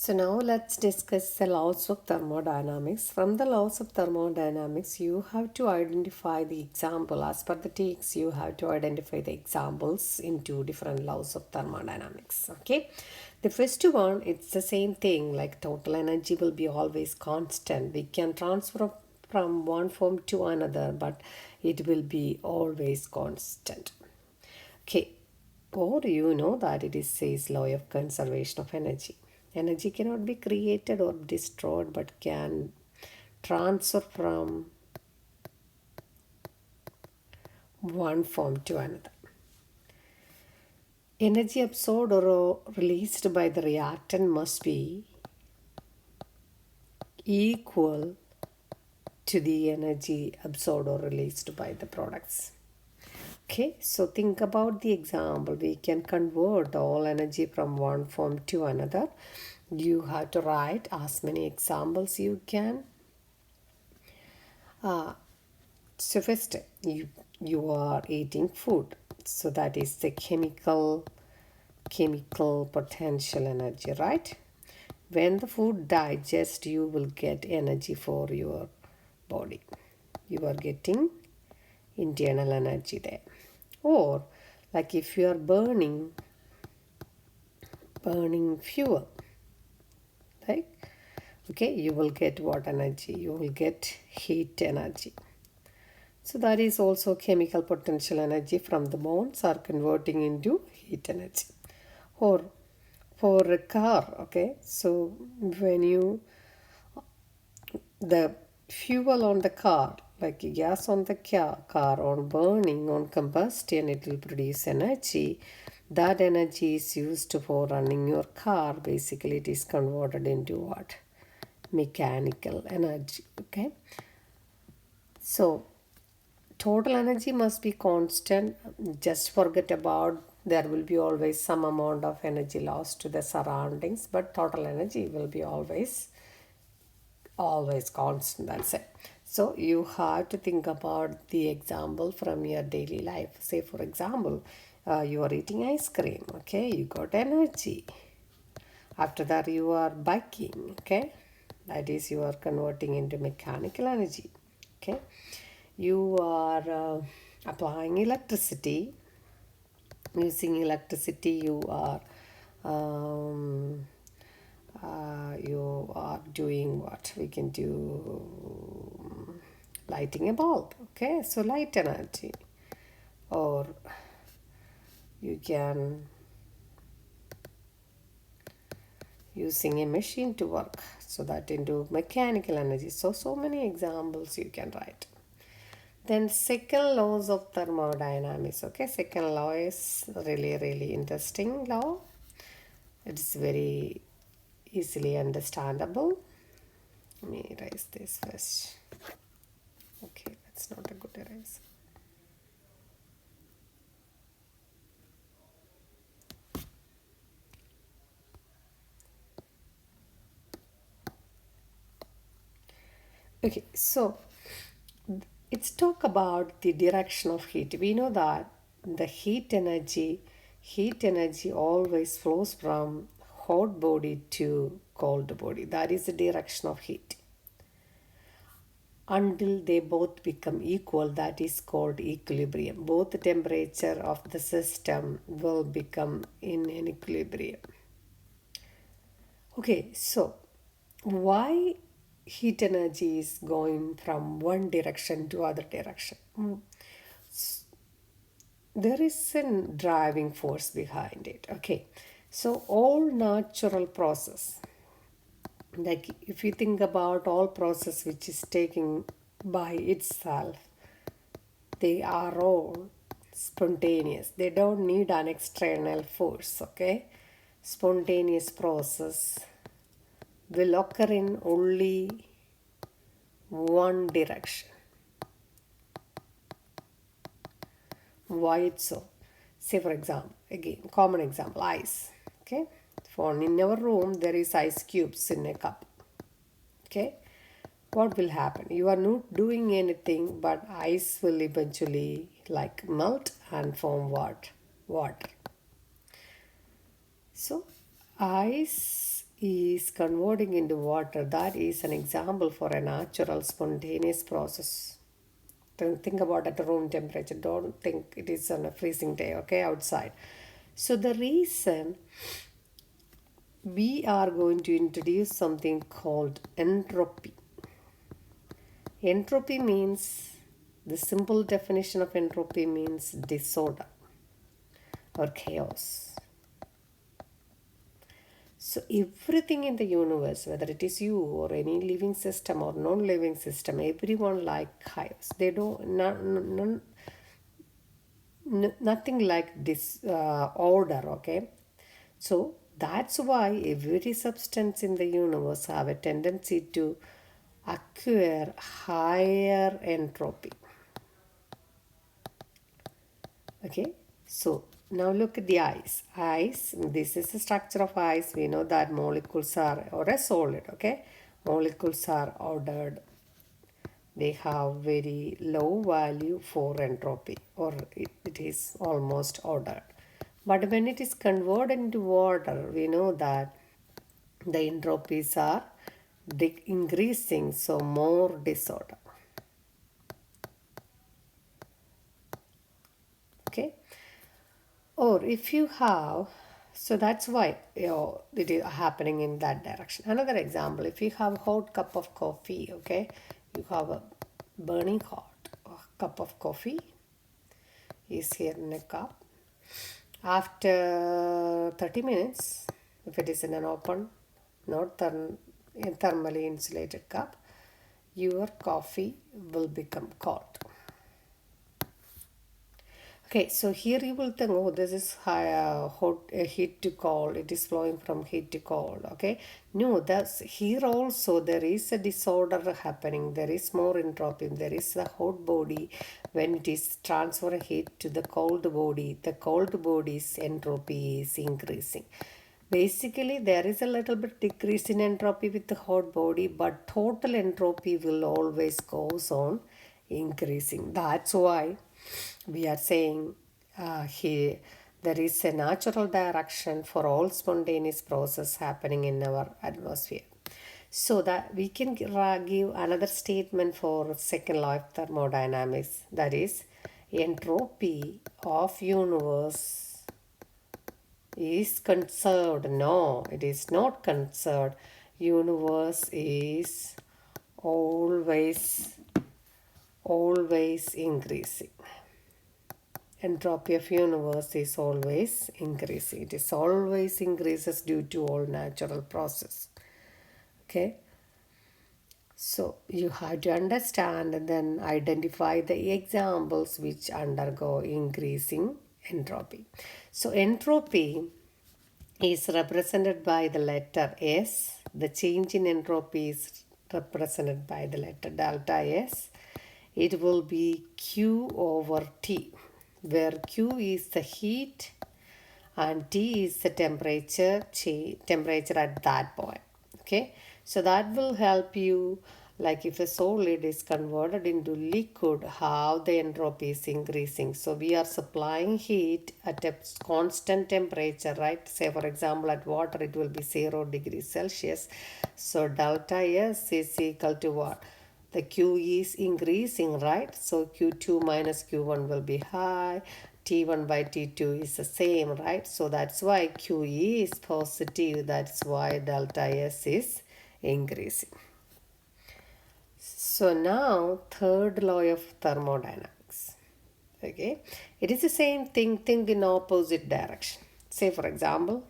So now let's discuss the laws of thermodynamics. From the laws of thermodynamics, you have to identify the example. As per the text, you have to identify the examples in two different laws of thermodynamics. Okay. The first one, it's the same thing, like total energy will be always constant. We can transfer from one form to another, but it will be always constant. Okay, or you know that it is says law of conservation of energy. Energy cannot be created or destroyed, but can transfer from one form to another. Energy absorbed or released by the reactant must be equal to the energy absorbed or released by the products. Okay, so think about the example. We can convert all energy from one form to another. You have to write as many examples you can. So first, you are eating food. So that is the chemical potential energy, right? When the food digests, you will get energy for your body. You are getting internal energy there. Or like if you are burning fuel, right? Okay, you will get what energy? You will get heat energy. So that is also chemical potential energy from the bonds are converting into heat energy. Or for a car, okay, so when you the fuel on the car, like gas on the car on burning, on combustion, it will produce energy. That energy is used for running your car. Basically, it is converted into what? Mechanical energy. Okay. So total energy must be constant. Just forget about there will be always some amount of energy lost to the surroundings, but total energy will be always constant. That's it. So you have to think about the example from your daily life. Say for example, you are eating ice cream. Okay, you got energy. After that you are biking. Okay, that is you are converting into mechanical energy. Okay, you are applying electricity. Using electricity um, you are doing what we can do, lighting a bulb. Okay, so light energy. Or you can using a machine to work, so that into mechanical energy. So many examples you can write. Then second laws of thermodynamics. Okay, second law is really interesting law. It's very easily understandable. Let me erase this first. Okay, that's not a good erase. Okay, so it's talk about the direction of heat. We know that the heat energy always flows from hot body to cold body. That is the direction of heat. Until they both become equal, that is called equilibrium. Both the temperature of the system will become in an equilibrium. Okay, so why heat energy is going from one direction to other direction? There is a driving force behind it. Okay, so all natural process, like if you think about all process which is taking by itself, they are all spontaneous. They don't need an external force. Okay, spontaneous process will occur in only one direction. Why it's so? Say for example, again common example, ice. Okay, for in our room there is ice cubes in a cup. Okay, what will happen? You are not doing anything, but ice will eventually like melt and form what? Water. So ice is converting into water, that is an example for a natural spontaneous process. Don't think about at room temperature. Don't think it is on a freezing day, okay, outside. So the reason we are going to introduce something called entropy. Entropy means, the simple definition of entropy means disorder or chaos. So everything in the universe, whether it is you or any living system or non-living system, everyone like chaos. They don't, nothing like this order, okay? So that's why every substance in the universe have a tendency to acquire higher entropy. Okay, so now look at the ice. Ice, this is the structure of ice. We know that molecules are, or a solid, okay? Molecules are ordered. They have very low value for entropy, or it is almost ordered. But when it is converted into water, we know that the entropies are increasing, so more disorder. Okay, or if you have, so that's why it is happening in that direction. Another example, if you have a hot cup of coffee, okay, you have a burning hot cup of coffee is here in a cup. After 30 minutes, if it is in an open, not thermally insulated cup, your coffee will become cold. Okay, so here you will think, oh, this is hot, heat to cold. It is flowing from heat to cold. Okay, no, that's here also there is a disorder happening. There is more entropy. There is a hot body. When it is transferring heat to the cold body, the cold body's entropy is increasing. Basically, there is a little bit decrease in entropy with the hot body, but total entropy will always goes on increasing. That's why we are saying here there is a natural direction for all spontaneous process happening in our atmosphere. So that we can give another statement for second law of thermodynamics, that is entropy of universe is conserved. No, it is not conserved. Universe is always increasing. Entropy of universe is always increasing. It is always increases due to all natural process. Okay, so you have to understand and then identify the examples which undergo increasing entropy. So entropy is represented by the letter S. The change in entropy is represented by the letter delta S. It will be Q over T, where Q is the heat and T is the temperature at that point. Okay, so that will help you, like if a solid is converted into liquid, how the entropy is increasing. So we are supplying heat at a constant temperature, right? Say for example at water it will be 0 degrees Celsius. So delta S is equal to what? The Q is increasing, right? So Q2 minus Q1 will be high. T1 by T2 is the same, right? So that's why QE is positive. That's why delta S is increasing. So now third law of thermodynamics. Okay, it is the same thing. Think in opposite direction. Say for example,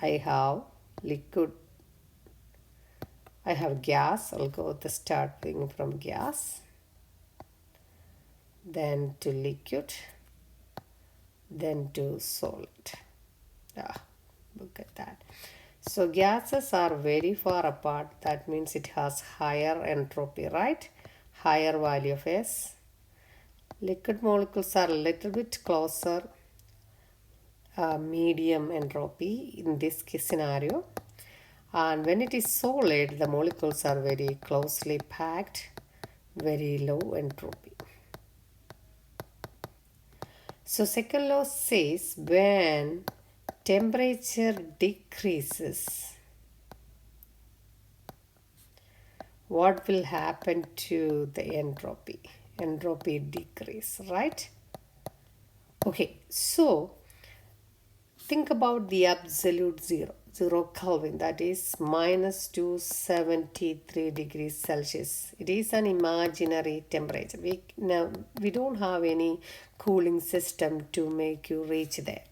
I have liquid. I have gas. I'll go with the starting from gas, then to liquid, then to solid. Look at that. So gases are very far apart. That means it has higher entropy, right? Higher value of S. Liquid molecules are a little bit closer, medium entropy in this scenario. And when it is solid, the molecules are very closely packed, very low entropy. So second law says when temperature decreases, what will happen to the entropy? Entropy decrease, right? Okay, so think about the absolute zero, 0 Kelvin, that is minus 273 degrees Celsius. It is an imaginary temperature. We don't have any cooling system to make you reach there.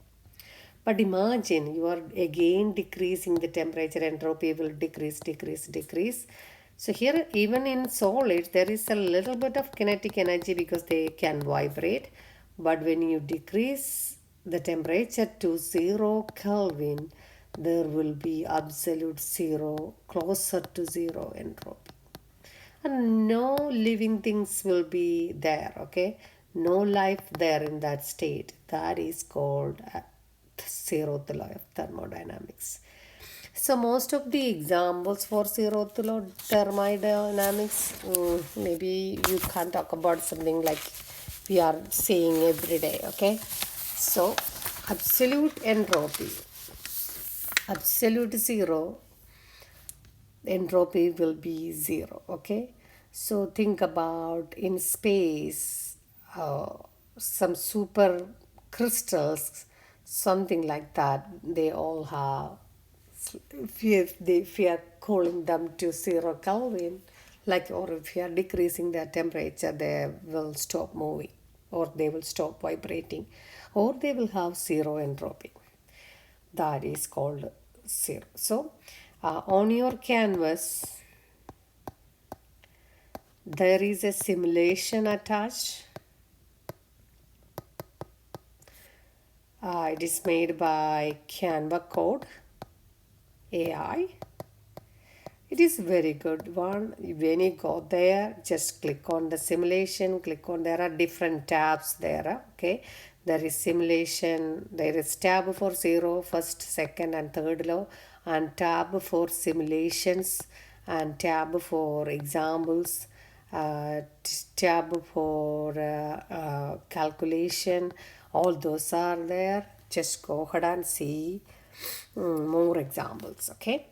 But imagine you are again decreasing the temperature, entropy will decrease, decrease, decrease. So here, even in solids, there is a little bit of kinetic energy because they can vibrate. But when you decrease the temperature to 0 Kelvin, there will be absolute zero, closer to zero entropy. And no living things will be there, okay? No life there in that state. That is called zeroth law of thermodynamics. So most of the examples for zeroth law thermodynamics, maybe you can't talk about something like we are seeing every day, okay? So absolute entropy, absolute zero, entropy will be zero, okay? So think about in space, some super crystals, something like that, they all have, if we are cooling them to 0 Kelvin, like, or if we are decreasing their temperature, they will stop moving, or they will stop vibrating, or they will have zero entropy. That is called zero. So on your canvas there is a simulation attached. It is made by Canva Code AI. It is very good one. When you go there, just click on the simulation, click on, there are different tabs there, okay? There is simulation, there is tab for zero, first, second and third law, and tab for simulations, and tab for examples, tab for calculation. All those are there. Just go ahead and see more examples, okay?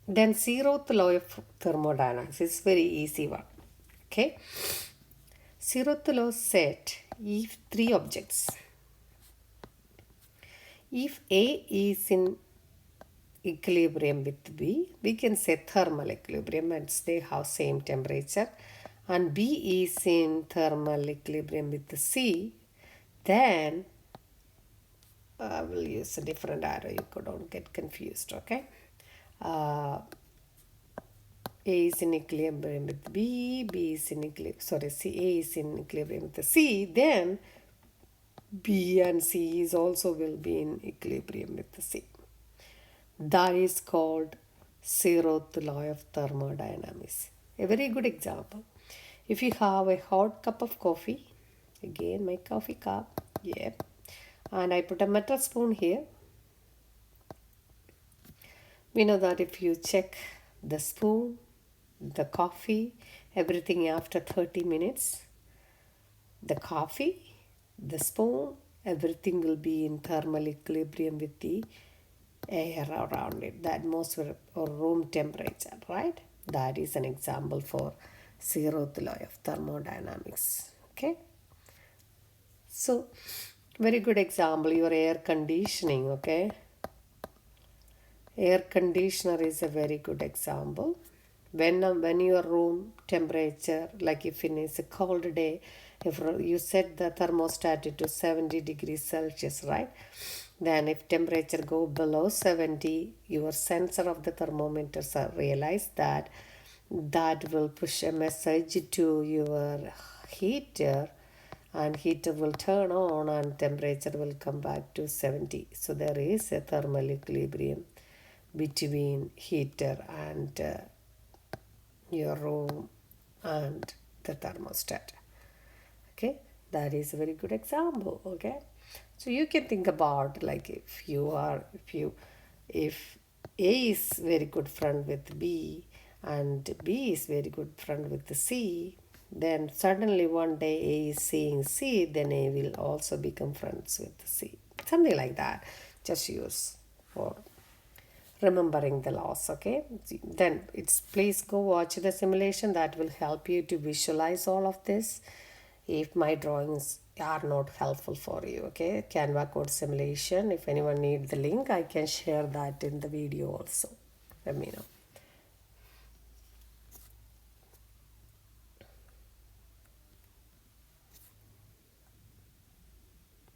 Then zeroth law of thermodynamics is very easy one, okay? Zeroth law said if three objects, if A is in equilibrium with B, we can say thermal equilibrium and they have same temperature, and B is in thermal equilibrium with C, then I will use a different arrow, you don't get confused, okay? A is in equilibrium with B, B is in equilibrium, sorry, A is in equilibrium with the C, then B and C is also will be in equilibrium with the C. That is called zeroth law of thermodynamics. A very good example. If you have a hot cup of coffee, again my coffee cup, yeah, and I put a metal spoon here, we know that if you check the spoon, the coffee, everything after 30 minutes, the coffee, the spoon, everything will be in thermal equilibrium with the air around it, the atmosphere or room temperature, right? That is an example for zeroth law of thermodynamics, okay? So, very good example, your air conditioning, okay? Air conditioner is a very good example. When your room temperature, like if it is a cold day, if you set the thermostat to 70 degrees Celsius, right? Then if temperature go below 70, your sensor of the thermometers realize that will push a message to your heater, and heater will turn on and temperature will come back to 70. So there is a thermal equilibrium between heater and your room and the thermostat, okay? That is a very good example, okay? So you can think about, like, if A is very good friend with B and B is very good friend with the C, then suddenly one day A is seeing C, then A will also become friends with the C, something like that. Just use for remembering the laws. Okay, then it's please go watch the simulation that will help you to visualize all of this if my drawings are not helpful for you. Okay, Canva code simulation, if anyone need the link, I can share that in the video also. Let me know.